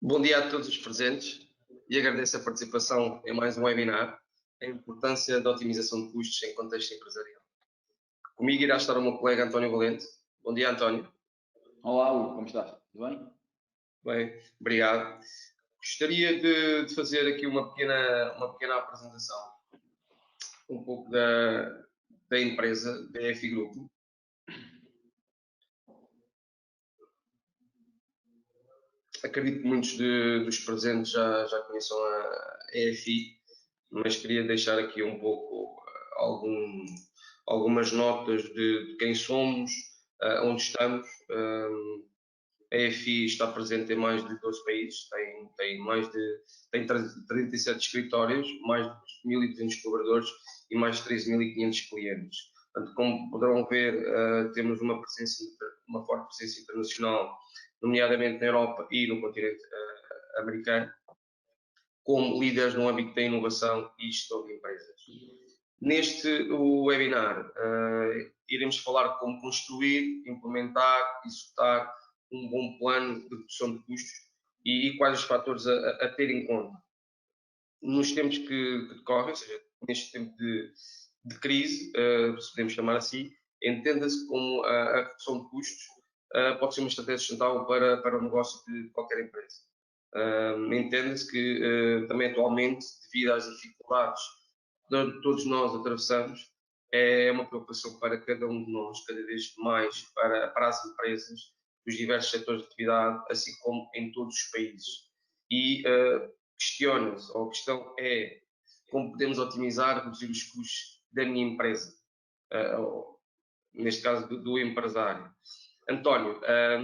Bom dia a todos os presentes e agradeço a participação em mais um webinar, a importância da otimização de custos em contexto empresarial. Comigo irá estar o meu colega António Valente. Bom dia, António. Olá, Hugo, como estás? Tudo bem? Bem, obrigado. Gostaria de fazer aqui uma pequena apresentação, um pouco da empresa, da EFI Grupo. Acredito que muitos dos presentes já conheçam a EFI, mas queria deixar aqui um pouco algumas notas de quem somos, onde estamos. A EFI está presente em mais de 12 países, tem 37 escritórios, mais de 1.200 colaboradores e mais de 13.500 clientes. Portanto, como poderão ver, temos uma forte presença internacional, nomeadamente na Europa e no continente americano, como líderes no âmbito da inovação e gestão de empresas. Neste webinar, iremos falar como construir, implementar, executar um bom plano de redução de custos e quais os fatores a ter em conta. Nos tempos que decorrem, ou seja, neste tempo de crise, se podemos chamar assim, entenda-se como a redução de custos pode ser uma estratégia sustentável para o negócio de qualquer empresa. Entenda-se que também atualmente, devido às dificuldades que todos nós atravessamos, é uma preocupação para cada um de nós, cada vez mais para as empresas, dos diversos setores de atividade, assim como em todos os países. E questiona-se, ou a questão é como podemos otimizar, reduzir os custos da minha empresa, ou, neste caso do empresário. António,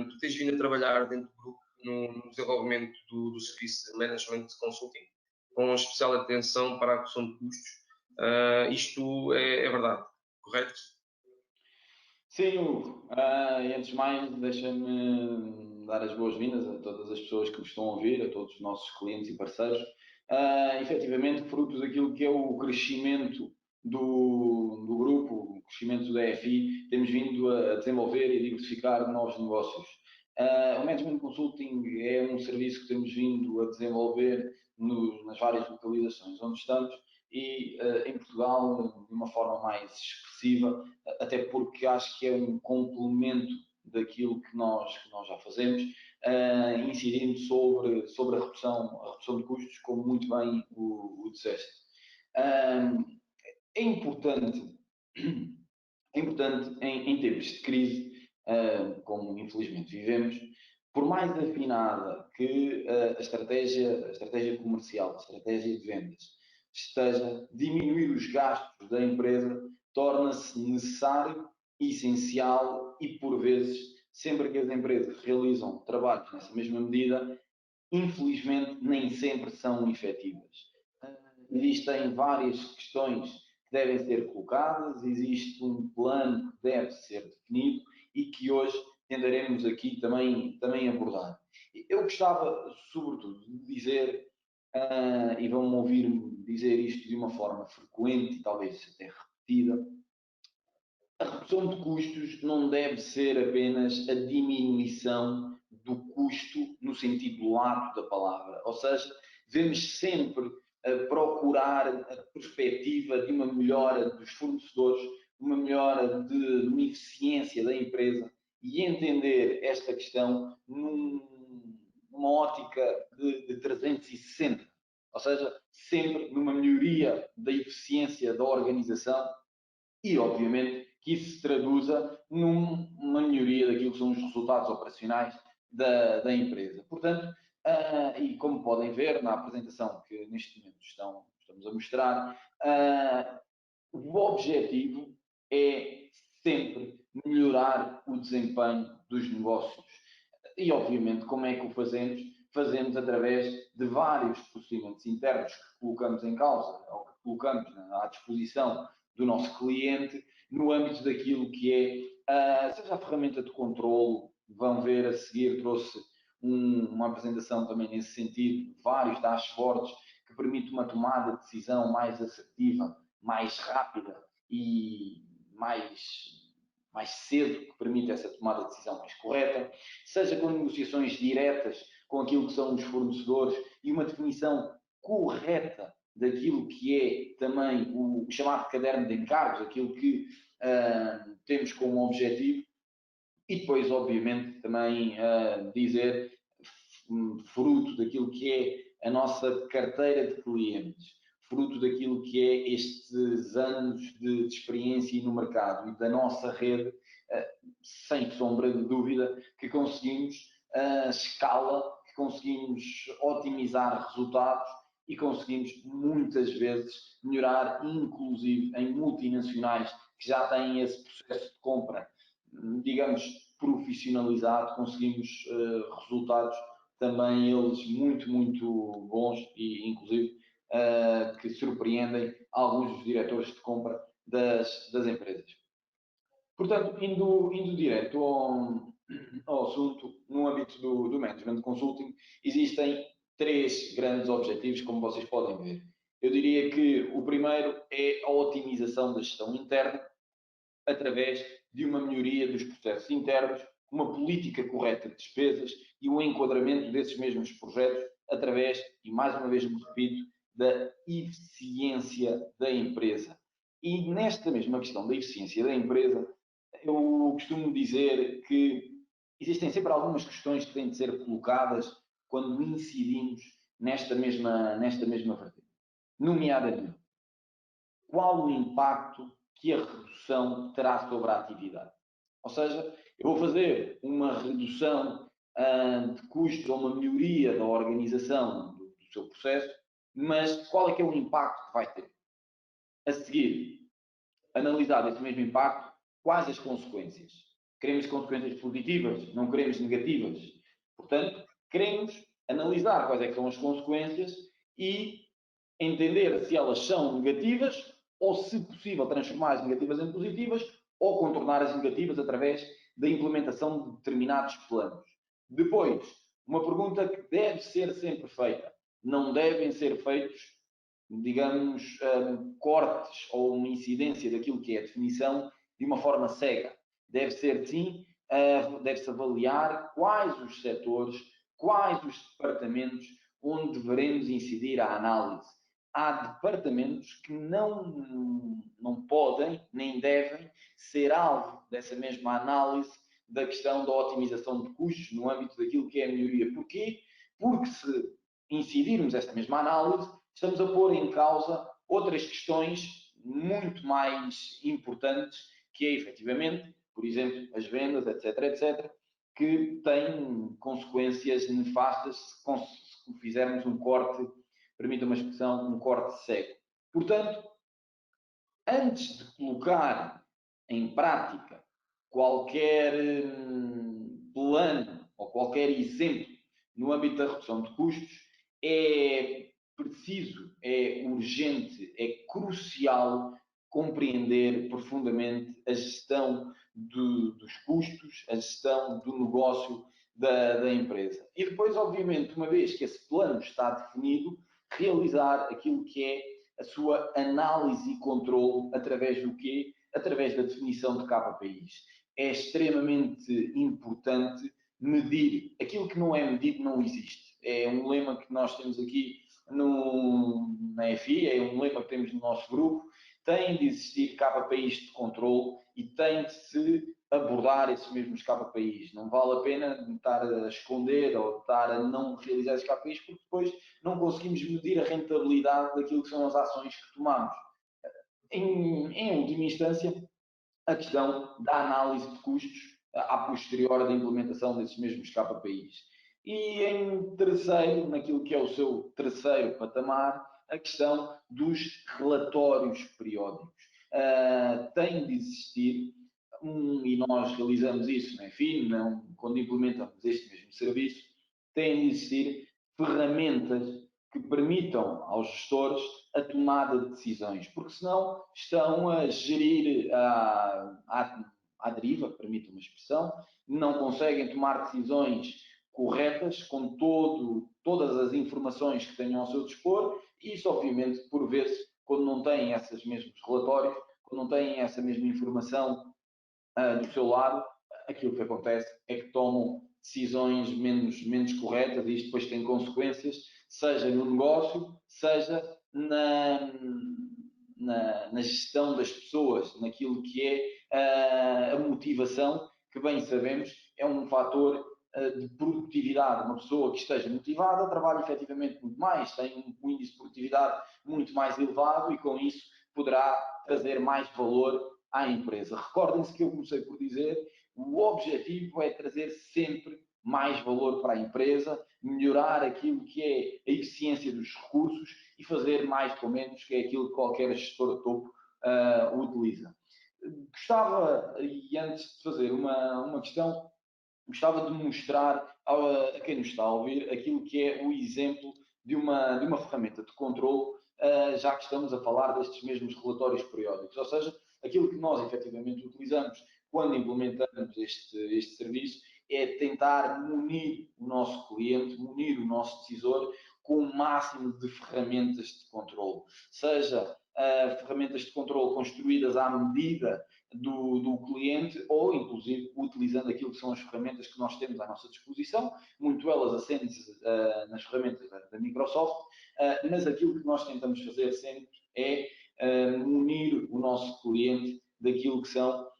tu tens vindo a trabalhar dentro do grupo no desenvolvimento do serviço de Management Consulting, com especial atenção para a redução de custos. Isto é verdade, correto? Sim, Hugo. E antes de mais, deixa-me dar as boas-vindas a todas as pessoas que me estão a ouvir, a todos os nossos clientes e parceiros. Efetivamente, fruto daquilo que é o crescimento do grupo, o crescimento da EFI, temos vindo a desenvolver e diversificar novos negócios. O Management Consulting é um serviço que temos vindo a desenvolver nas várias localizações onde estamos e em Portugal de uma forma mais expressiva, até porque acho que é um complemento daquilo que nós já fazemos, incidindo sobre a redução de custos, como muito bem o disseste. É importante, em tempos de crise, como infelizmente vivemos, por mais afinada que a estratégia comercial, a estratégia de vendas, esteja, diminuir os gastos da empresa torna-se necessário, essencial e, por vezes, sempre que as empresas realizam trabalhos nessa mesma medida, infelizmente nem sempre são efetivas. Existem várias questões que devem ser colocadas, existe um plano que deve ser definido e que hoje tentaremos aqui também abordar. Eu gostava, sobretudo, de dizer, e vão-me ouvir dizer isto de uma forma frequente e talvez até repetida, a redução de custos não deve ser apenas a diminuição do custo no sentido lato da palavra, ou seja, devemos sempre procurar a perspectiva de uma melhora dos fornecedores, uma melhora de uma eficiência da empresa e entender esta questão numa ótica de 360, ou seja, sempre numa melhoria da eficiência da organização e, obviamente, que isso se traduza numa melhoria daquilo que são os resultados operacionais da empresa. Portanto, e como podem ver na apresentação que neste momento estamos a mostrar, o objetivo é sempre melhorar o desempenho dos negócios. E, obviamente, como é que o fazemos? Fazemos através de vários procedimentos internos que colocamos em causa, ou que colocamos à disposição do nosso cliente, no âmbito daquilo que é, seja a ferramenta de controle, vão ver a seguir, trouxe uma apresentação também nesse sentido, vários dashboards que permitem uma tomada de decisão mais assertiva, mais rápida e mais cedo, que permite essa tomada de decisão mais correta, seja com negociações diretas com aquilo que são os fornecedores e uma definição correta daquilo que é também o chamado caderno de encargos, aquilo que temos como objetivo, e depois, obviamente, também dizer, fruto daquilo que é a nossa carteira de clientes, fruto daquilo que é estes anos de experiência no mercado e da nossa rede, sem sombra de dúvida, que conseguimos escala, que conseguimos otimizar resultados e conseguimos muitas vezes melhorar, inclusive em multinacionais que já têm esse processo de compra, digamos, profissionalizado, conseguimos resultados também eles muito, muito bons e inclusive que surpreendem alguns dos diretores de compra das empresas. Portanto, indo direto ao assunto, no âmbito do Management Consulting, existem 3 grandes objetivos, como vocês podem ver. Eu diria que o primeiro é a otimização da gestão interna, através de uma melhoria dos processos internos, uma política correta de despesas e um enquadramento desses mesmos projetos através, e mais uma vez me repito, da eficiência da empresa. E nesta mesma questão da eficiência da empresa, eu costumo dizer que existem sempre algumas questões que têm de ser colocadas quando incidimos nesta mesma vertente. Nomeadamente, qual o impacto que a redução terá sobre a atividade? Ou seja, eu vou fazer uma redução de custos ou uma melhoria da organização do seu processo, mas qual é que é o impacto que vai ter? A seguir, analisar esse mesmo impacto, quais as consequências? Queremos consequências positivas? Não queremos negativas? Portanto, queremos analisar quais é que são as consequências e entender se elas são negativas ou, se possível, transformar as negativas em positivas ou contornar as negativas através da implementação de determinados planos. Depois, uma pergunta que deve ser sempre feita. Não devem ser feitos, digamos, cortes ou uma incidência daquilo que é a definição de uma forma cega. Deve ser, sim, deve-se avaliar quais os setores, quais os departamentos onde devemos incidir a análise. Há departamentos que não podem, nem devem, ser alvo dessa mesma análise da questão da otimização de custos no âmbito daquilo que é a melhoria. Porquê? Porque se incidirmos esta mesma análise, estamos a pôr em causa outras questões muito mais importantes, que é efetivamente, por exemplo, as vendas, etc., etc., que têm consequências nefastas se fizermos um corte, permita uma expressão, um corte cego. Portanto, antes de colocar em prática qualquer plano ou qualquer exemplo no âmbito da redução de custos, é preciso, é urgente, é crucial compreender profundamente a gestão dos custos, a gestão do negócio da empresa. E depois, obviamente, uma vez que esse plano está definido, realizar aquilo que é a sua análise e controle através do quê? Através da definição de KPIs. É extremamente importante medir. Aquilo que não é medido não existe. É um lema que nós temos aqui na FI, é um lema que temos no nosso grupo. Tem de existir KPIs de controle e tem de se abordar esses mesmos KPIs. Não vale a pena estar a esconder ou estar a não realizar esses KPIs, porque depois não conseguimos medir a rentabilidade daquilo que são as ações que tomamos. Em última instância, a questão da análise de custos a posterior da implementação desses mesmos KPIs. E em terceiro, naquilo que é o seu terceiro patamar, a questão dos relatórios periódicos. Tem de existir, e nós realizamos isso na EFIN, quando implementamos este mesmo serviço, tem de existir ferramentas que permitam aos gestores a tomada de decisões, porque senão estão a gerir à deriva, permita uma expressão, não conseguem tomar decisões corretas com todas as informações que tenham ao seu dispor, e isso obviamente por vezes, quando não têm esses mesmos relatórios, quando não têm essa mesma informação do seu lado, aquilo que acontece é que tomam decisões menos corretas, e isto depois tem consequências, seja no negócio, seja na gestão das pessoas, naquilo que é a motivação, que bem sabemos é um fator de produtividade. Uma pessoa que esteja motivada trabalha efetivamente muito mais, tem um índice de produtividade muito mais elevado e com isso poderá trazer mais valor à empresa. Recordem-se que eu comecei por dizer, o objetivo é trazer sempre mais valor para a empresa, melhorar aquilo que é a eficiência dos recursos e fazer mais com menos, que é aquilo que qualquer gestor de topo utiliza. Gostava, e antes de fazer uma questão, gostava de mostrar a quem nos está a ouvir aquilo que é o exemplo de uma ferramenta de controle, já que estamos a falar destes mesmos relatórios periódicos, ou seja, aquilo que nós efetivamente utilizamos quando implementamos este serviço é tentar munir o nosso cliente, munir o nosso decisor com o máximo de ferramentas de controle, seja ferramentas de controle construídas à medida do cliente ou, inclusive, utilizando aquilo que são as ferramentas que nós temos à nossa disposição, muito elas assentes nas ferramentas da Microsoft, mas aquilo que nós tentamos fazer sempre é munir o nosso cliente daquilo que são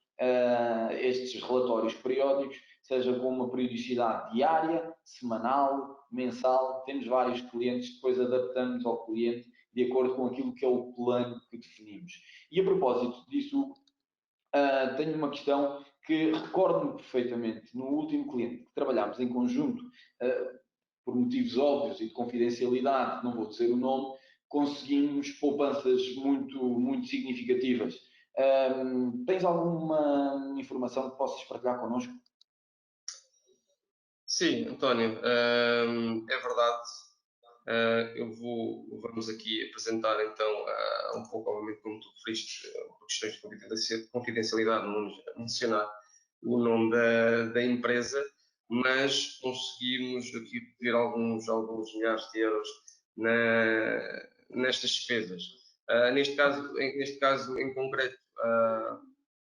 estes relatórios periódicos, seja com uma periodicidade diária, semanal, mensal. Temos vários clientes que depois adaptamos ao cliente de acordo com aquilo que é o plano que definimos. E a propósito disso, tenho uma questão que recordo-me perfeitamente. No último cliente que trabalhámos em conjunto, por motivos óbvios e de confidencialidade, não vou dizer o nome, conseguimos poupanças muito significativas. Tens alguma informação que possas partilhar connosco? Sim, António, é verdade. Vamos aqui apresentar então um pouco, obviamente, como tu referiste, por questões de confidencialidade, não vamos mencionar o nome da empresa, mas conseguimos aqui pedir alguns milhares de euros nestas despesas. Neste caso em concreto,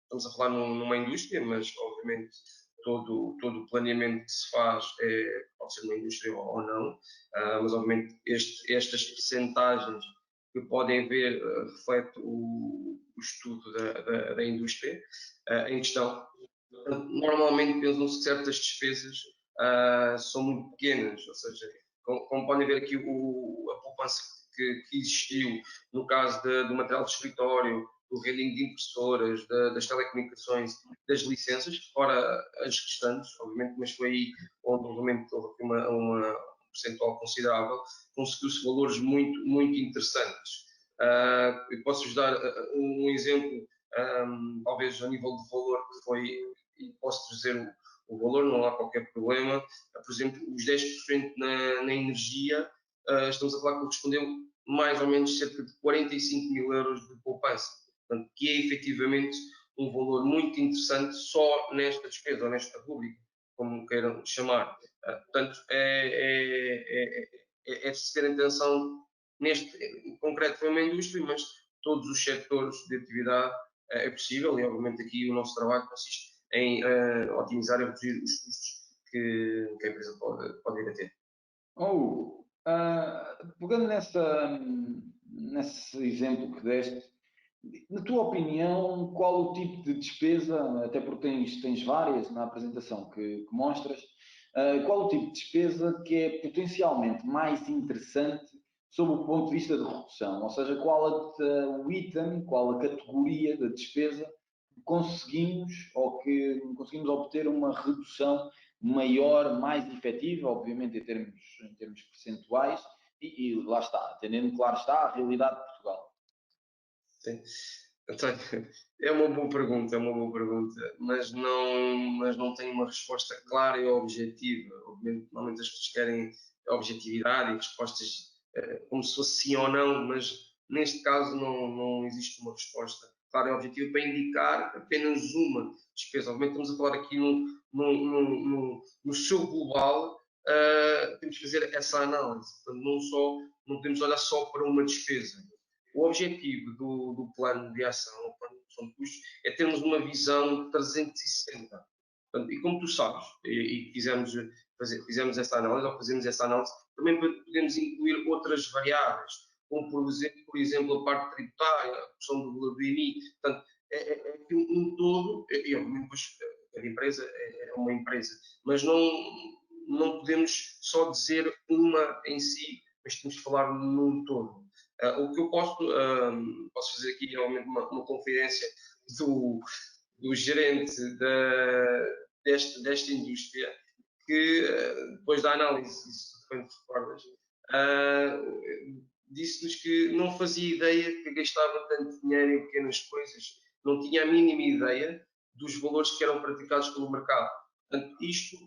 estamos a falar numa indústria, mas obviamente todo o planeamento que se faz pode ser uma indústria ou não, mas obviamente estas percentagens que podem haver reflete o estudo da indústria em questão. Normalmente pensam-se que certas despesas são muito pequenas, ou seja, como podem ver aqui a poupança que existiu no caso do material de escritório, do rending de impressoras, das telecomunicações, das licenças, fora as restantes, obviamente, mas foi aí onde obviamente houve uma percentual considerável, conseguiu-se valores muito interessantes. Eu posso-vos dar um exemplo, talvez a nível de valor que foi, e posso dizer o valor, não há qualquer problema. Por exemplo, os 10% na energia, estamos a falar que correspondeu mais ou menos cerca de 45 mil euros de poupança. Portanto, que é efetivamente um valor muito interessante só nesta despesa, ou nesta rubrica, como queiram chamar. Portanto, é de se ter atenção neste, em concreto foi uma indústria, mas todos os setores de atividade é possível, e obviamente aqui o nosso trabalho consiste em otimizar e reduzir os custos que a empresa pode vir a ter. Pegando nesse exemplo que deste, na tua opinião, qual o tipo de despesa, até porque tens várias na apresentação que mostras, qual o tipo de despesa que é potencialmente mais interessante sob o ponto de vista de redução? Ou seja, qual o item, qual a categoria da despesa que conseguimos ou que conseguimos obter uma redução maior, mais efetiva, obviamente em termos percentuais, e lá está, atendendo, claro está, à realidade de Portugal. Sim. António, é uma boa pergunta, mas não tenho uma resposta clara e objetiva. Obviamente, normalmente as pessoas querem objetividade e respostas como se fosse sim ou não, mas neste caso não existe uma resposta clara e objetiva para indicar apenas uma despesa. Obviamente estamos a falar aqui no seu global, temos que fazer essa análise. Portanto, não podemos olhar só para uma despesa. O objetivo do plano de ação, o plano de redução de custos, é termos uma visão 360. Portanto, e como tu sabes, e fizemos essa análise, ou fazemos essa análise, também podemos incluir outras variáveis, como por exemplo a parte tributária, a questão do valor do IMI. Portanto, é aqui um todo, depois, cada empresa é uma empresa, mas não podemos só dizer uma em si, mas temos que falar num todo. O que eu posso fazer aqui realmente uma confidência do, do gerente desta indústria, que depois da análise, se bem te recordas, disse-nos que não fazia ideia que gastava tanto dinheiro em pequenas coisas, não tinha a mínima ideia dos valores que eram praticados pelo mercado. Portanto,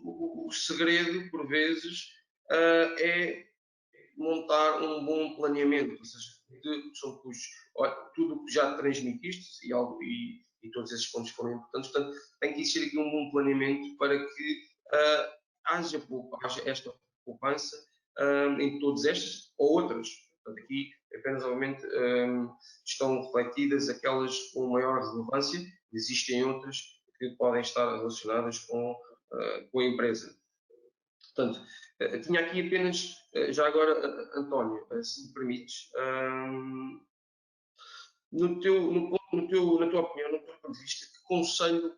o segredo, por vezes, é montar um bom planeamento, ou seja, tudo o que já transmitiste e todos esses pontos foram importantes, portanto, tem que existir aqui um bom planeamento para que haja esta poupança em todas estas ou outras. Portanto, aqui apenas, obviamente, estão refletidas aquelas com maior relevância, existem outras que podem estar relacionadas com a empresa. Portanto, tinha aqui apenas, já agora, António, se me permites, na tua opinião, no teu ponto de vista, que conselho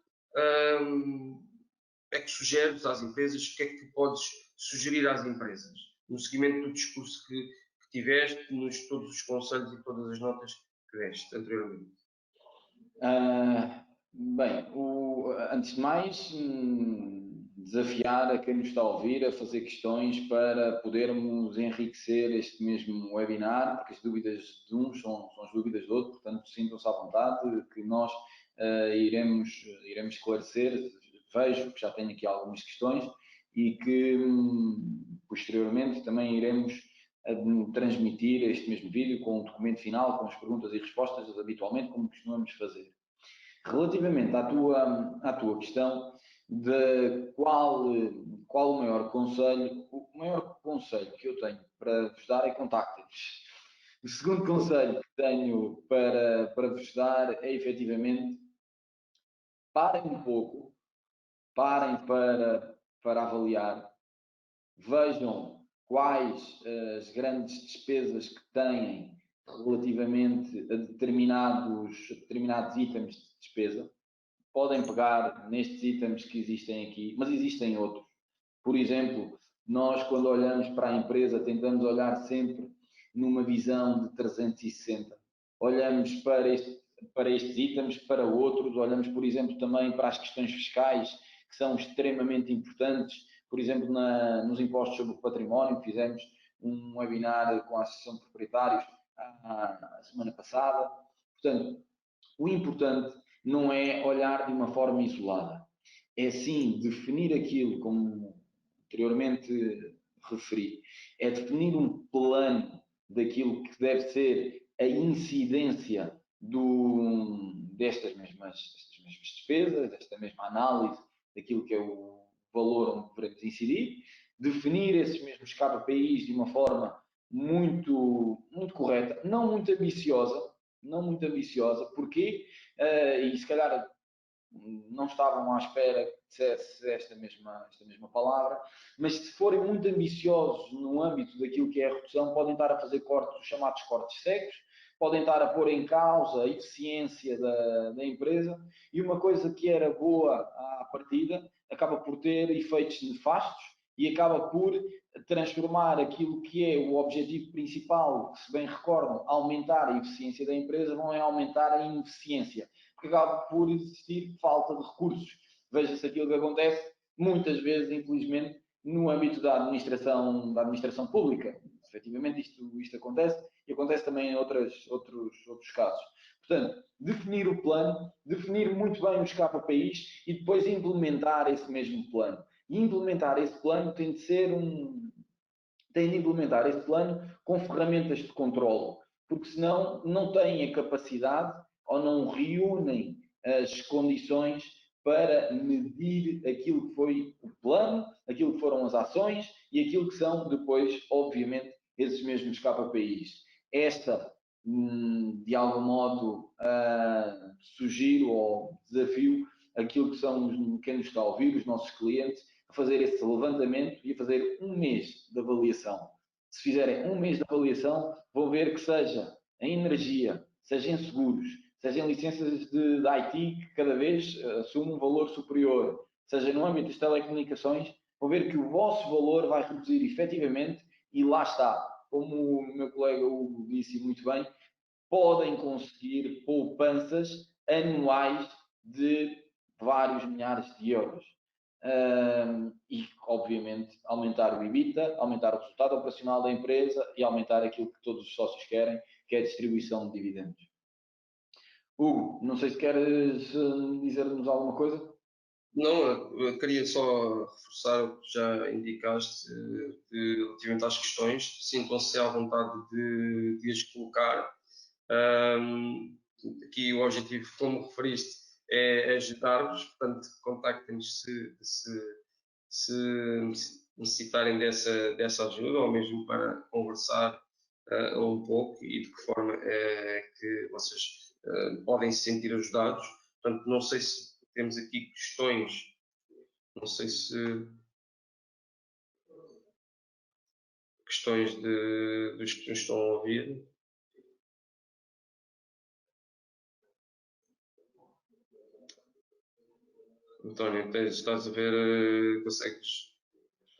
é que sugeres às empresas, o que é que tu podes sugerir às empresas, no seguimento do discurso que tiveste, nos todos os conselhos e todas as notas que deste anteriormente? Bem, antes de mais, desafiar a quem nos está a ouvir a fazer questões para podermos enriquecer este mesmo webinar, porque as dúvidas de uns são as dúvidas do outro, portanto, sintam-se à vontade, que nós iremos esclarecer. Vejo que já tenho aqui algumas questões e que posteriormente também iremos transmitir este mesmo vídeo com o documento final, com as perguntas e respostas, habitualmente, como costumamos fazer. Relativamente à tua questão de qual o maior conselho que eu tenho para vos dar é contactem-nos. O segundo conselho que tenho para vos dar é efetivamente parem um pouco, parem para avaliar, vejam quais as grandes despesas que têm relativamente a determinados itens de despesa. Podem pegar nestes itens que existem aqui, mas existem outros. Por exemplo, nós quando olhamos para a empresa tentamos olhar sempre numa visão de 360. Olhamos para estes itens, para outros, olhamos, por exemplo, também para as questões fiscais, que são extremamente importantes. Por exemplo, nos impostos sobre o património, fizemos um webinar com a Associação de Proprietários a semana passada. Portanto, o importante não é olhar de uma forma isolada. É sim definir aquilo, como anteriormente referi, é definir um plano daquilo que deve ser a incidência destas mesmas despesas, desta mesma análise daquilo que é o valor onde devemos incidir, definir esses mesmos KPIs de uma forma muito correta, não muito ambiciosa, porquê? E se calhar não estavam à espera que dissesse esta mesma palavra, mas se forem muito ambiciosos no âmbito daquilo que é a redução, podem estar a fazer cortes, os chamados cortes secos, podem estar a pôr em causa a eficiência da empresa, e uma coisa que era boa à partida acaba por ter efeitos nefastos e acaba por transformar aquilo que é o objetivo principal, que se bem recordam, aumentar a eficiência da empresa, não é aumentar a ineficiência, porque acaba por existir falta de recursos. Veja-se aquilo que acontece muitas vezes, infelizmente, no âmbito da administração pública. Efetivamente isto acontece e acontece também em outros casos. Portanto, definir o plano, definir muito bem os KPIs e depois implementar esse mesmo plano. E implementar esse plano tem de implementar esse plano com ferramentas de controlo, porque senão não têm a capacidade ou não reúnem as condições para medir aquilo que foi o plano, aquilo que foram as ações e aquilo que são depois, obviamente, esses mesmos KPIs. Esta, de algum modo, sugiro ou desafio aquilo que são quem nos está a ouvir, os nossos clientes, a fazer esse levantamento e a fazer um mês de avaliação. Se fizerem um mês de avaliação, vão ver que seja em energia, seja em seguros, seja em licenças de IT, que cada vez assume um valor superior, seja no âmbito das telecomunicações, vão ver que o vosso valor vai reduzir efetivamente e lá está. Como o meu colega Hugo disse muito bem, podem conseguir poupanças anuais de vários milhares de euros. E, obviamente, aumentar o EBITDA, aumentar o resultado operacional da empresa e aumentar aquilo que todos os sócios querem, que é a distribuição de dividendos. Hugo, não sei se queres dizer-nos alguma coisa. Não, eu queria só reforçar o que já indicaste relativamente às questões. Sintam-se à vontade de as colocar. Aqui o objetivo, como referiste, é ajudar-vos, portanto, contactem-nos se necessitarem dessa ajuda, ou mesmo para conversar um pouco e de que forma é que vocês podem se sentir ajudados. Portanto, não sei se temos aqui questões, não sei se questões dos que nos estão a ouvir. António, estás a ver, consegues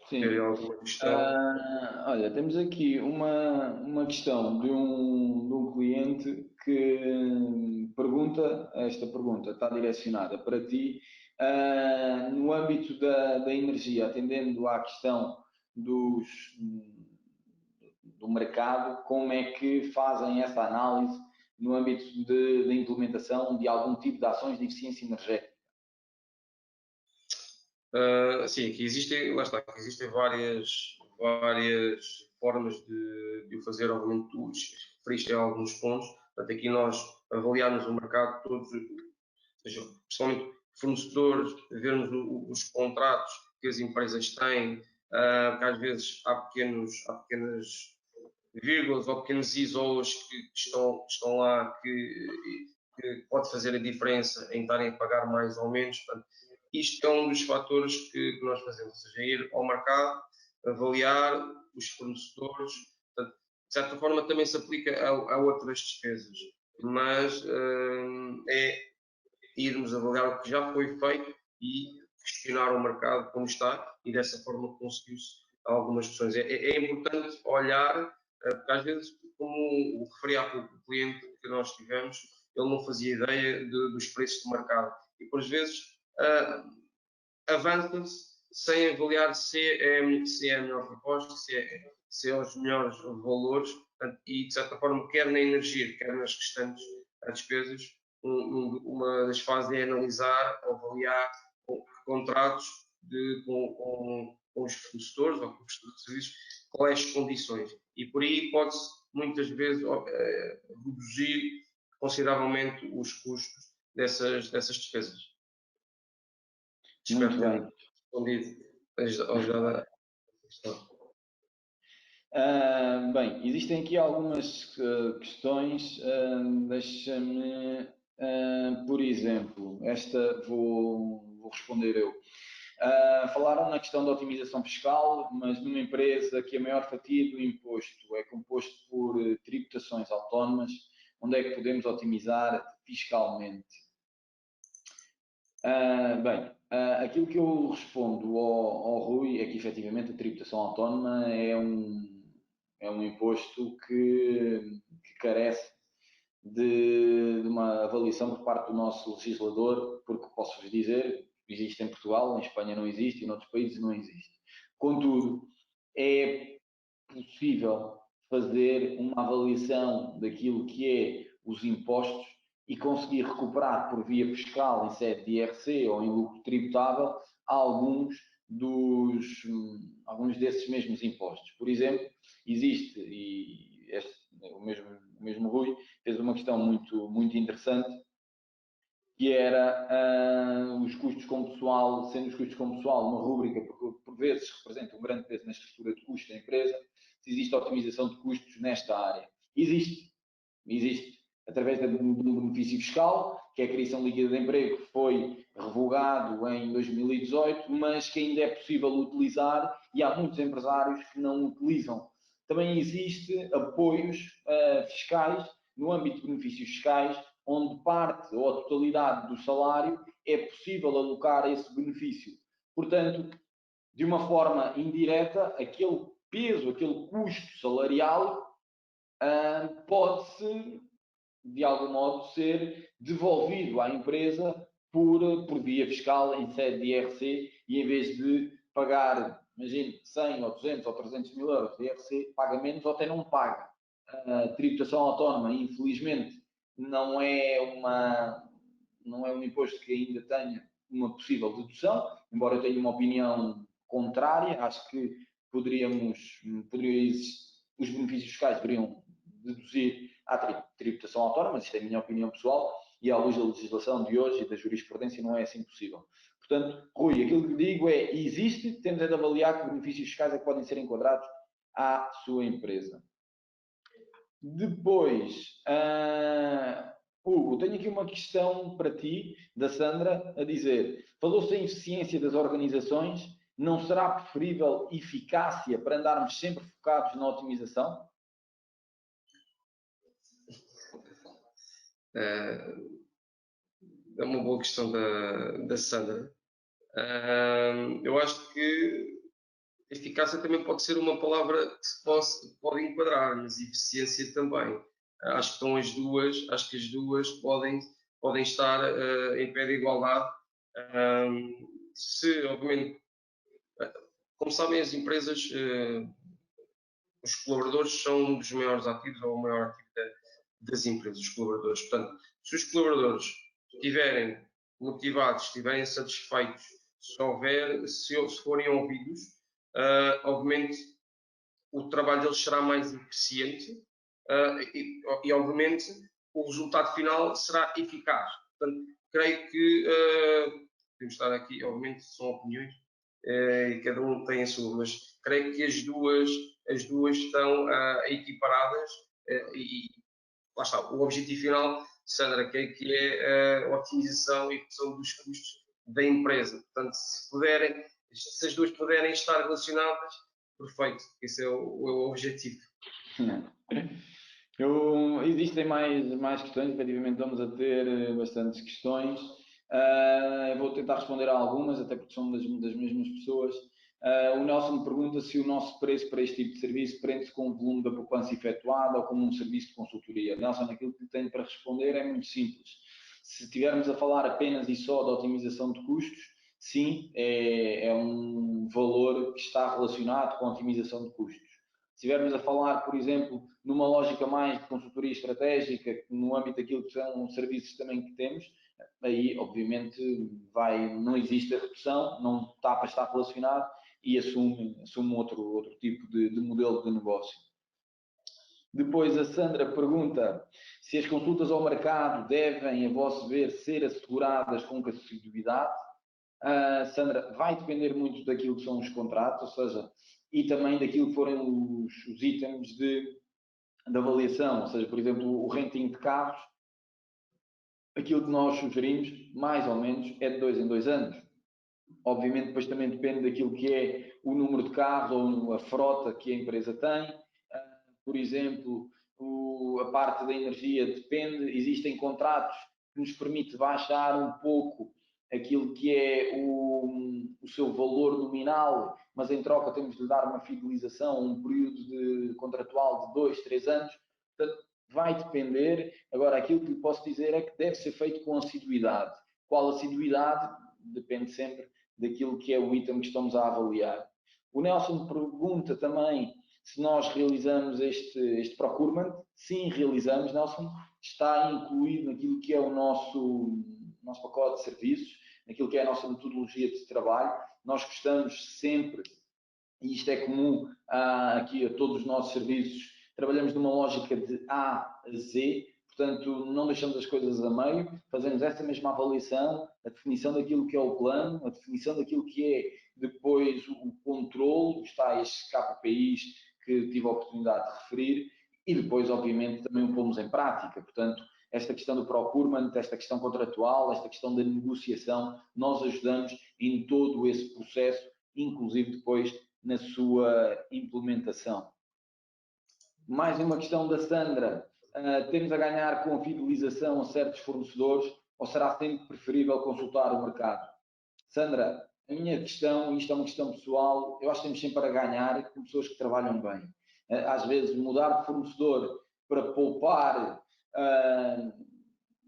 ter Sim. alguma questão? Olha, temos aqui uma questão de um cliente que pergunta, esta pergunta está direcionada para ti, no âmbito da energia, atendendo à questão do mercado, como é que fazem essa análise no âmbito da implementação de algum tipo de ações de eficiência energética? Sim, aqui existem, lá está, aqui existem várias formas de o fazer, obviamente tu referiste a alguns pontos, portanto aqui nós avaliarmos o mercado todos, ou seja, principalmente fornecedores, vermos os contratos que as empresas têm, que às vezes há pequenas vírgulas ou pequenos isos que estão lá que pode fazer a diferença em estarem a pagar mais ou menos. Portanto, isto é um dos fatores que nós fazemos, ou seja, ir ao mercado, avaliar os fornecedores. Portanto, de certa forma também se aplica a outras despesas, mas é irmos avaliar o que já foi feito e questionar o mercado como está e dessa forma conseguir-se algumas questões. É importante olhar, porque às vezes, como referi há pouco, o cliente que nós tivemos, ele não fazia ideia dos preços de mercado e por vezes avança-se sem avaliar se é a melhor proposta, se é os melhores valores e de certa forma quer na energia, quer nas restantes despesas, uma das fases é analisar, avaliar contratos com os fornecedores ou com os prestadores de serviços, quais as condições. E por aí pode-se muitas vezes reduzir consideravelmente os custos dessas despesas. Muito Espero ter bem. respondido ao já da questão. Bem, existem aqui algumas questões. Deixa-me, por exemplo, esta vou responder eu. Falaram na questão da otimização fiscal, mas numa empresa que a maior fatia do imposto é composto por tributações autónomas, onde é que podemos otimizar fiscalmente? Bem, aquilo que eu respondo ao Rui é que efetivamente a tributação autónoma é um imposto que carece de uma avaliação por parte do nosso legislador, porque posso-vos dizer, existe em Portugal, em Espanha não existe e noutros países não existe. Contudo, é possível fazer uma avaliação daquilo que é os impostos e conseguir recuperar por via fiscal em sede de IRC ou em lucro tributável alguns desses mesmos impostos. Por exemplo, existe, e o mesmo Rui fez uma questão muito, muito interessante, que era os custos com pessoal, sendo os custos com pessoal uma rúbrica, porque por vezes representa um grande peso na estrutura de custos da empresa, se existe otimização de custos nesta área. Existe. através de um benefício fiscal, que é a criação líquida de emprego, que foi revogado em 2018, mas que ainda é possível utilizar e há muitos empresários que não utilizam. Também existe apoios fiscais no âmbito de benefícios fiscais, onde parte ou a totalidade do salário é possível alocar esse benefício. Portanto, de uma forma indireta, aquele peso, aquele custo salarial pode-se, de algum modo, ser devolvido à empresa por via fiscal em sede de IRC e em vez de pagar, imagine, 100 ou 200 ou 300 mil euros de IRC, paga menos ou até não paga. A tributação autónoma, infelizmente, não é um imposto que ainda tenha uma possível dedução, embora eu tenha uma opinião contrária, acho que os benefícios fiscais deveriam deduzir à tributação autónoma, mas isto é a minha opinião pessoal, e à luz da legislação de hoje e da jurisprudência não é assim possível. Portanto, Rui, aquilo que lhe digo é, existe, temos de avaliar que benefícios fiscais é que podem ser enquadrados à sua empresa. Depois, Hugo, tenho aqui uma questão para ti, da Sandra, a dizer, falou-se em eficiência das organizações, não será preferível eficácia para andarmos sempre focados na otimização? É uma boa questão da Sandra. Eu acho que eficácia também pode ser uma palavra que se pode enquadrar, mas eficiência também. Acho que estão acho que as duas podem estar em pé de igualdade. Se, obviamente, como sabem, as empresas, os colaboradores são um dos maiores ativos ou o maior ativo das empresas, os colaboradores. Portanto, se os colaboradores estiverem motivados, estiverem satisfeitos, se forem ouvidos, obviamente o trabalho deles será mais eficiente e, obviamente, o resultado final será eficaz. Portanto, creio que podemos estar aqui, obviamente, são opiniões e cada um tem a sua, mas creio que as duas estão equiparadas e lá está, o objetivo final, Sandra, que é a otimização e redução dos custos da empresa. Portanto, se as duas puderem estar relacionadas, perfeito, esse é o objetivo. Existem mais questões, efetivamente vamos a ter bastantes questões. Vou tentar responder a algumas, até porque são das mesmas pessoas. O Nelson pergunta se o nosso preço para este tipo de serviço prende-se com o volume da poupança efetuada ou como um serviço de consultoria. Nelson, aquilo que tenho para responder é muito simples. Se estivermos a falar apenas e só da otimização de custos, sim, é um valor que está relacionado com a otimização de custos. Se estivermos a falar, por exemplo, numa lógica mais de consultoria estratégica, no âmbito daquilo que são os serviços também que temos, aí, obviamente, não existe a redução, não está para estar relacionado e assume outro tipo de modelo de negócio. Depois a Sandra pergunta se as consultas ao mercado devem, a vosso ver, ser asseguradas com assiduidade. Sandra, vai depender muito daquilo que são os contratos, ou seja, e também daquilo que forem os itens de avaliação, ou seja, por exemplo, o renting de carros, aquilo que nós sugerimos, mais ou menos, é de 2 em 2 anos. Obviamente, depois também depende daquilo que é o número de carros ou a frota que a empresa tem. Por exemplo, a parte da energia depende, existem contratos que nos permite baixar um pouco aquilo que é o seu valor nominal, mas em troca temos de dar uma fidelização, um período contratual de 2, 3 anos. Portanto, vai depender. Agora, aquilo que lhe posso dizer é que deve ser feito com assiduidade. Qual assiduidade? Depende sempre daquilo que é o item que estamos a avaliar. O Nelson pergunta também se nós realizamos este procurement. Sim, realizamos, Nelson. Está incluído naquilo que é o nosso pacote de serviços, naquilo que é a nossa metodologia de trabalho. Nós gostamos sempre, e isto é comum aqui a todos os nossos serviços, trabalhamos numa lógica de A a Z, portanto não deixamos as coisas a meio, fazemos essa mesma avaliação, a definição daquilo que é o plano, a definição daquilo que é depois o controle, os tais KPIs que tive a oportunidade de referir, e depois, obviamente, também o pomos em prática. Portanto, esta questão do procurement, esta questão contratual, esta questão da negociação, nós ajudamos em todo esse processo, inclusive depois na sua implementação. Mais uma questão da Sandra. Temos a ganhar com a fidelização a certos fornecedores ou será sempre preferível consultar o mercado? Sandra, a minha questão, isto é uma questão pessoal, eu acho que temos sempre a ganhar com pessoas que trabalham bem. Às vezes, mudar de fornecedor para poupar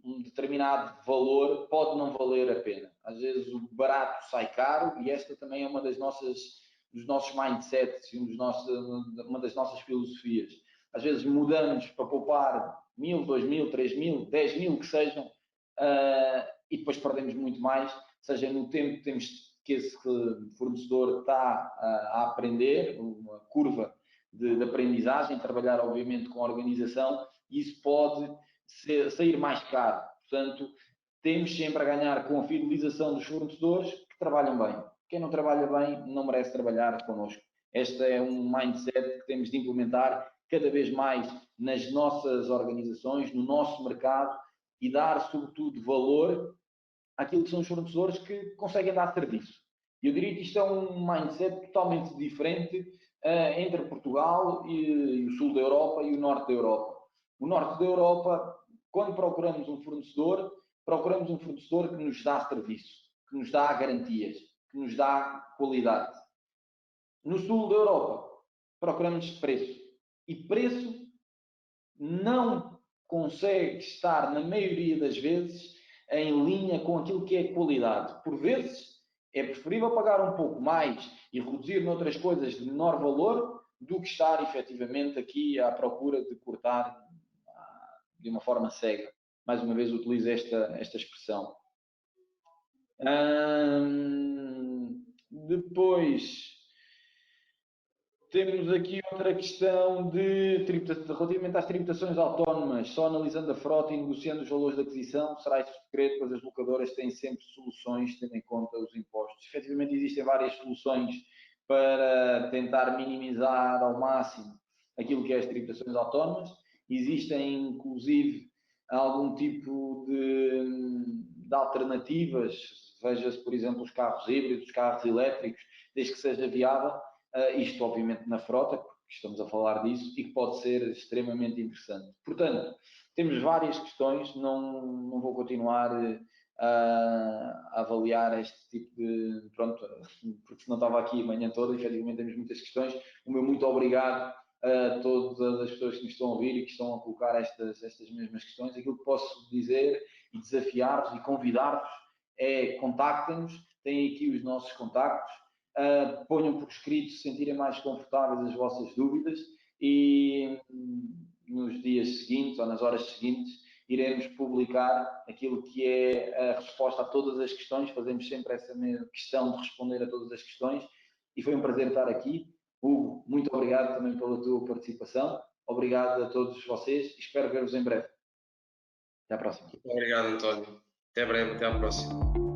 um determinado valor pode não valer a pena. Às vezes, o barato sai caro e esta também é uma dos nossos mindsets e uma das nossas filosofias. Às vezes, mudamos para poupar 1.000, 2.000, 3.000, 10.000 que sejam e depois perdemos muito mais, seja no tempo que esse fornecedor está a aprender, uma curva de aprendizagem, trabalhar obviamente com a organização, e isso pode sair mais caro. Portanto, temos sempre a ganhar com a fidelização dos fornecedores que trabalham bem. Quem não trabalha bem não merece trabalhar connosco. Este é um mindset que temos de implementar cada vez mais nas nossas organizações, no nosso mercado, e dar, sobretudo, valor àquilo que são os fornecedores que conseguem dar serviço. Eu diria que isto é um mindset totalmente diferente entre Portugal e o sul da Europa e o norte da Europa. O norte da Europa, quando procuramos um fornecedor que nos dá serviço, que nos dá garantias, que nos dá qualidade. No sul da Europa, procuramos preço. E preço não consegue estar, na maioria das vezes, em linha com aquilo que é qualidade. Por vezes, é preferível pagar um pouco mais e reduzir noutras coisas de menor valor do que estar, efetivamente, aqui à procura de cortar de uma forma cega. Mais uma vez, utilizo esta expressão. Depois, temos aqui outra questão relativamente às tributações autónomas, só analisando a frota e negociando os valores de aquisição, será isso secreto, pois as locadoras têm sempre soluções, tendo em conta os impostos. Efetivamente, existem várias soluções para tentar minimizar ao máximo aquilo que é as tributações autónomas. Existem, inclusive, algum tipo de alternativas, veja-se, por exemplo, os carros híbridos, os carros elétricos, desde que seja viável. Isto, obviamente, na frota, porque estamos a falar disso, e que pode ser extremamente interessante. Portanto, temos várias questões, não vou continuar a avaliar este tipo de... Pronto, porque senão estava aqui a manhã toda, efetivamente temos muitas questões. O meu muito obrigado a todas as pessoas que nos estão a ouvir e que estão a colocar estas mesmas questões. Aquilo que posso dizer e desafiar-vos e convidar-vos é contactem-nos, têm aqui os nossos contactos, ponham por escrito se sentirem mais confortáveis as vossas dúvidas e nos dias seguintes ou nas horas seguintes iremos publicar aquilo que é a resposta a todas as questões. Fazemos sempre essa questão de responder a todas as questões e foi um prazer estar aqui. Hugo, muito obrigado também pela tua participação. Obrigado a todos vocês e espero ver-vos em breve. Até à próxima. Obrigado, António. Até breve, até à próxima.